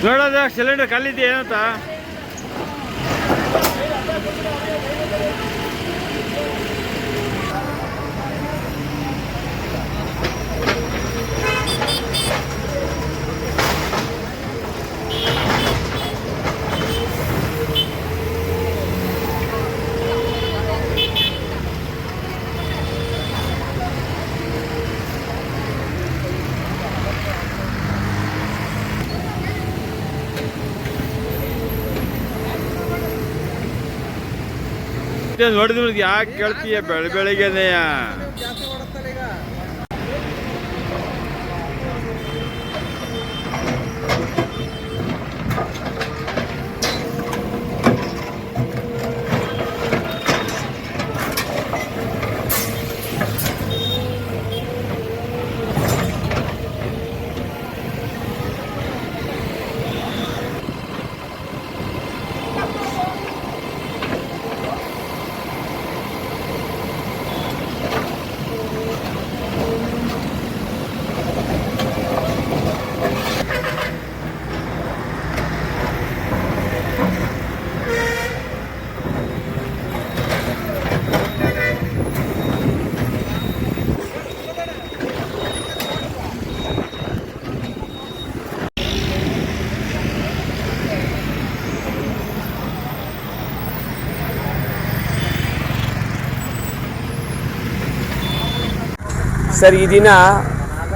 ನೋಡೋದು ಸಿಲಿಂಡರ್ ಖಾಲಿದೆಯಾ ಏನಂತ. ನೋಡಿದ್ರೆ ಯಾಕೆ ಕೇಳ್ತೀಯ ಬೆಳಗ್ಗೆನೆಯ. ಸರ್, ಈ ದಿನ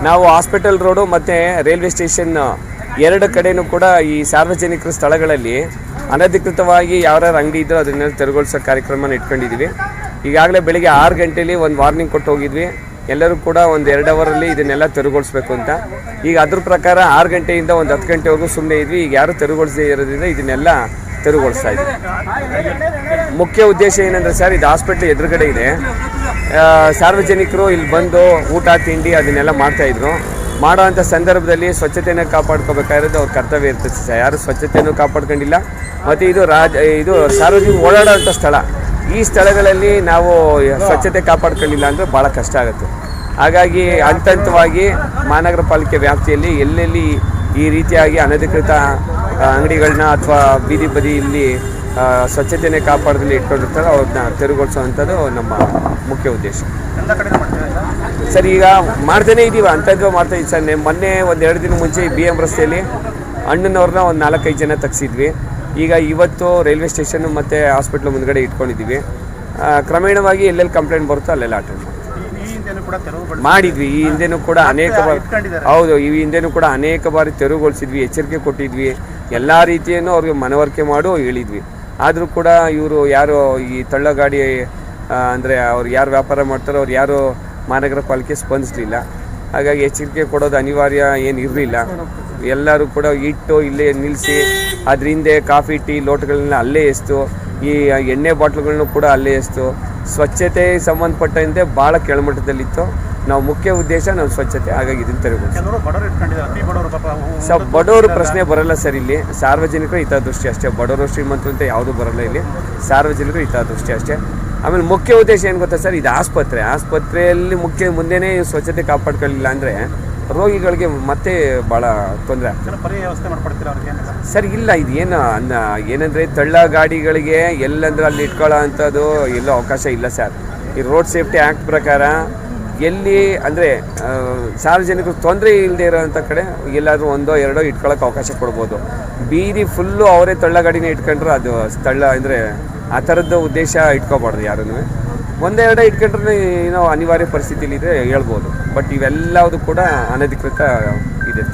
ನಾವು ಹಾಸ್ಪಿಟಲ್ ರೋಡು ಮತ್ತು ರೈಲ್ವೆ ಸ್ಟೇಷನ್ ಎರಡು ಕಡೆಯೂ ಕೂಡ ಈ ಸಾರ್ವಜನಿಕ ಸ್ಥಳಗಳಲ್ಲಿ ಅನಧಿಕೃತವಾಗಿ ಯಾವ್ಯಾರು ಅಂಗಡಿ ಇದ್ದರೂ ಅದನ್ನೆಲ್ಲ ತೆರವುಗೊಳಿಸೋ ಕಾರ್ಯಕ್ರಮನ ಇಟ್ಕೊಂಡಿದ್ದೀವಿ. ಈಗಾಗಲೇ ಬೆಳಿಗ್ಗೆ 6 ಗಂಟೆಯಲ್ಲಿ ಒಂದು ವಾರ್ನಿಂಗ್ ಕೊಟ್ಟು ಹೋಗಿದ್ವಿ, ಎಲ್ಲರೂ ಕೂಡ ಒಂದು 2 ಅವರಲ್ಲಿ ಇದನ್ನೆಲ್ಲ ತೆರವುಗೊಳಿಸ್ಬೇಕು ಅಂತ. ಈಗ ಅದ್ರ ಪ್ರಕಾರ 6 ಗಂಟೆಯಿಂದ ಒಂದು 10 ಗಂಟೆವರೆಗೂ ಸುಮ್ಮನೆ ಇದ್ವಿ. ಈಗ ಯಾರು ತೆರವುಗೊಳಿಸದೇ ಇರೋದ್ರಿಂದ ಇದನ್ನೆಲ್ಲ ತೆರವುಗೊಳಿಸ್ತಾ ಇದ್ವಿ. ಮುಖ್ಯ ಉದ್ದೇಶ ಏನಂದರೆ ಸರ್, ಇದು ಹಾಸ್ಪಿಟ್ಲ್ ಎದುರುಗಡೆ ಇದೆ. ಸಾರ್ವಜನಿಕರು ಇಲ್ಲಿ ಬಂದು ಊಟ ತಿಂಡಿ ಅದನ್ನೆಲ್ಲ ಮಾಡ್ತಾಯಿದ್ರು. ಮಾಡೋವಂಥ ಸಂದರ್ಭದಲ್ಲಿ ಸ್ವಚ್ಛತೆಯನ್ನು ಕಾಪಾಡ್ಕೋಬೇಕಾಗಿರೋದು ಅವ್ರ ಕರ್ತವ್ಯ ಇರ್ತದೆ ಸರ್. ಯಾರು ಸ್ವಚ್ಛತೆಯನ್ನು ಕಾಪಾಡ್ಕೊಂಡಿಲ್ಲ. ಮತ್ತು ಇದು ಸಾರ್ವಜನಿಕ ಓಡಾಡೋಂಥ ಸ್ಥಳ. ಈ ಸ್ಥಳಗಳಲ್ಲಿ ನಾವು ಸ್ವಚ್ಛತೆ ಕಾಪಾಡ್ಕೊಂಡಿಲ್ಲ ಅಂದರೆ ಭಾಳ ಕಷ್ಟ ಆಗುತ್ತೆ. ಹಾಗಾಗಿ ಹಂತವಾಗಿ ಮಹಾನಗರ ಪಾಲಿಕೆ ವ್ಯಾಪ್ತಿಯಲ್ಲಿ ಎಲ್ಲೆಲ್ಲಿ ಈ ರೀತಿಯಾಗಿ ಅನಧಿಕೃತ ಅಂಗಡಿಗಳನ್ನ ಅಥವಾ ಬೀದಿ ಬದಿಯಲ್ಲಿ ಸ್ವಚ್ಛತೆಯನ್ನು ಕಾಪಾಡದಲ್ಲಿ ಇಟ್ಕೊಂಡಿರ್ತಾರೆ, ಅವ್ರನ್ನ ತೆರವುಗೊಳಿಸೋವಂಥದ್ದು ನಮ್ಮ ಮುಖ್ಯ ಉದ್ದೇಶ ಸರ್. ಈಗ ಮಾಡ್ತಾನೇ ಇದ್ದೀವಿ, ಅಂಥದ್ದು ಮಾಡ್ತಾ ಇದ್ದೀವಿ ಸರ್. ಮೊನ್ನೆ 1-2 ದಿನ ಮುಂಚೆ BM ರಸ್ತೆಯಲ್ಲಿ ಅಣ್ಣನವ್ರನ್ನ ಒಂದು 4-5 ಜನ ತೆಗ್ಸಿದ್ವಿ. ಈಗ ಇವತ್ತು ರೈಲ್ವೆ ಸ್ಟೇಷನ್ ಮತ್ತು ಹಾಸ್ಪಿಟ್ಲ್ ಮುಂದ್ಗಡೆ ಇಟ್ಕೊಂಡಿದ್ದೀವಿ. ಕ್ರಮೇಣವಾಗಿ ಎಲ್ಲೆಲ್ಲಿ ಕಂಪ್ಲೇಂಟ್ ಬರುತ್ತೋ ಅಲ್ಲೆಲ್ಲ ಅಟೆಂಡ್ ಮಾಡಿದ್ವಿ. ಈ ಹಿಂದೆನೂ ಕೂಡ ಅನೇಕ ಬಾರಿ ಈ ಹಿಂದೆನೂ ಕೂಡ ಅನೇಕ ಬಾರಿ ತೆರವುಗೊಳಿಸಿದ್ವಿ, ಎಚ್ಚರಿಕೆ ಕೊಟ್ಟಿದ್ವಿ, ಎಲ್ಲ ರೀತಿಯನ್ನು ಅವ್ರಿಗೆ ಮನವರಿಕೆ ಮಾಡು ಹೇಳಿದ್ವಿ. ಆದರೂ ಕೂಡ ಇವರು ಯಾರು ಈ ತಳ್ಳಗಾಡಿ ಅಂದರೆ ಅವ್ರು ಯಾರು ವ್ಯಾಪಾರ ಮಾಡ್ತಾರೋ ಅವ್ರು ಯಾರು ಮಹಾನಗರ ಪಾಲಿಕೆ ಸ್ಪಂದಿಸಲಿಲ್ಲ. ಹಾಗಾಗಿ ಎಚ್ಚರಿಕೆ ಕೊಡೋದು ಅನಿವಾರ್ಯ ಏನು ಇರಲಿಲ್ಲ. ಎಲ್ಲರೂ ಕೂಡ ಇಟ್ಟು ಇಲ್ಲೇ ನಿಲ್ಲಿಸಿ ಅದ್ರ ಹಿಂದೆ ಕಾಫಿ ಟೀ ಲೋಟಗಳನ್ನ ಅಲ್ಲೇ ಎಸ್ತು, ಈ ಎಣ್ಣೆ ಬಾಟ್ಲುಗಳನ್ನು ಕೂಡ ಅಲ್ಲೇ ಎಸ್ತು. ಸ್ವಚ್ಛತೆ ಸಂಬಂಧಪಟ್ಟಂತೆ ಭಾಳ ಕೆಳಮಟ್ಟದಲ್ಲಿತ್ತು. ನಾವು ಮುಖ್ಯ ಉದ್ದೇಶ ನಾವು ಸ್ವಚ್ಛತೆ. ಹಾಗಾಗಿ ಇದನ್ನು ತೆರವುಗೊಳಿಸಿ ಸರ್, ಬಡವರು ಪ್ರಶ್ನೆ ಬರಲ್ಲ ಸರ್. ಇಲ್ಲಿ ಸಾರ್ವಜನಿಕರು ಹಿತದೃಷ್ಟಿ ಅಷ್ಟೇ. ಬಡವರು ಶ್ರೀಮಂತರು ಅಂತ ಯಾವುದೂ ಬರಲ್ಲ ಇಲ್ಲಿ. ಸಾರ್ವಜನಿಕರು ಹಿತದೃಷ್ಟಿ ಅಷ್ಟೇ. ಆಮೇಲೆ ಮುಖ್ಯ ಉದ್ದೇಶ ಏನು ಗೊತ್ತಾ ಸರ್, ಇದು ಆಸ್ಪತ್ರೆಯಲ್ಲಿ ಮುಂದೆನೇ ಸ್ವಚ್ಛತೆ ಕಾಪಾಡ್ಕೊಳ್ಳಿಲ್ಲ ಅಂದರೆ ರೋಗಿಗಳಿಗೆ ಮತ್ತೆ ಭಾಳ ತೊಂದರೆ ಆಗ್ತದೆ ಸರ್. ಇಲ್ಲ, ಇದು ಏನಂದರೆ ತಳ್ಳ ಗಾಡಿಗಳಿಗೆ ಎಲ್ಲಂದ್ರೆ ಅಲ್ಲಿ ಇಟ್ಕೊಳ್ಳೋ ಅಂಥದ್ದು ಎಲ್ಲೋ ಅವಕಾಶ ಇಲ್ಲ ಸರ್. ಈ ರೋಡ್ ಸೇಫ್ಟಿ ಆ್ಯಕ್ಟ್ ಪ್ರಕಾರ ಎಲ್ಲಿ ಅಂದರೆ ಸಾರ್ವಜನಿಕರು ತೊಂದರೆ ಇಲ್ಲದೆ ಇರೋವಂಥ ಕಡೆ ಎಲ್ಲಾದರೂ 1-2 ಇಟ್ಕೊಳ್ಳೋಕೆ ಅವಕಾಶ ಕೊಡ್ಬೋದು. ಬೀದಿ ಫುಲ್ಲು ಅವರೇ ತಳ್ಳ ಗಾಡಿನೇ ಇಟ್ಕೊಂಡ್ರೆ ಅದು ತಳ್ಳ ಅಂದರೆ ಆ ಥರದ್ದು ಉದ್ದೇಶ ಇಟ್ಕೋಬಾರ್ದು. ಯಾರೂ 1-2 ಇಟ್ಕೊಂಡ್ರೆ ಏನೋ ಅನಿವಾರ್ಯ ಪರಿಸ್ಥಿತಿಲಿದೆ ಹೇಳ್ಬೋದು. ಬಟ್ ಇವೆಲ್ಲವುದು ಕೂಡ ಅನಧಿಕೃತ ಇದೆ.